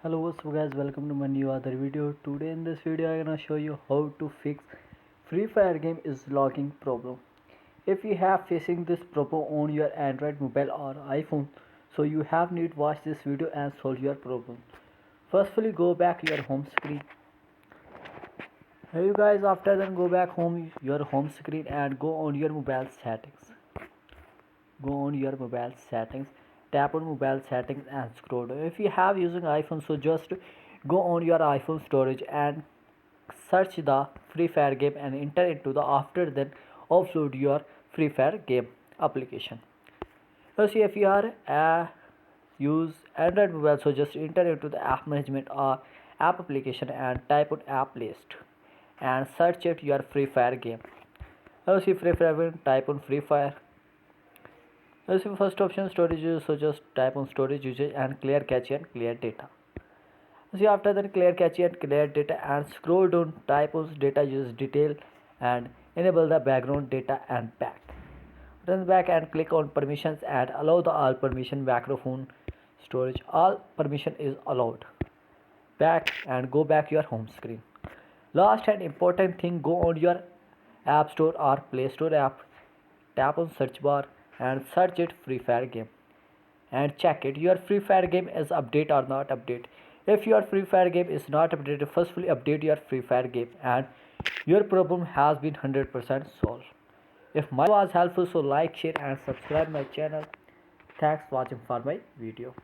Hello, what's up guys, welcome to my new other video. Today in this video I'm gonna show you how to fix Free Fire game is logging problem. If you have facing this problem on your Android mobile or iPhone, so you have need watch this video and solve your problem. Firstly, go back your home screen. Hey you guys, after then go back your home screen and go on your mobile settings. Go on your mobile settings, tap on mobile settings and scroll down. If you have using iPhone, so just go on your iPhone storage and search the Free Fire game and enter into the after then upload your Free Fire game application. So see, if you are use Android mobile, so just enter into the app management or app application and type on app list and search it your Free Fire game. So see, Free Fire game, type on Free Fire. So first option storage usage, so just type on storage usage and clear cache and clear data. See, after that clear cache and clear data and scroll down, type on data use detail and enable the background data and back. Turn back and click on permissions and allow the all permission microphone storage. All permission is allowed. Back and go back your home screen. Last and important thing, go on your app store or play store app, tap on search bar and search it Free Fire game and check it your Free Fire game is update or not update. If your Free Fire game is not updated, firstly update your Free Fire game and your problem has been 100% solved. If my was helpful, so like, share and subscribe my channel. Thanks for watching for my video.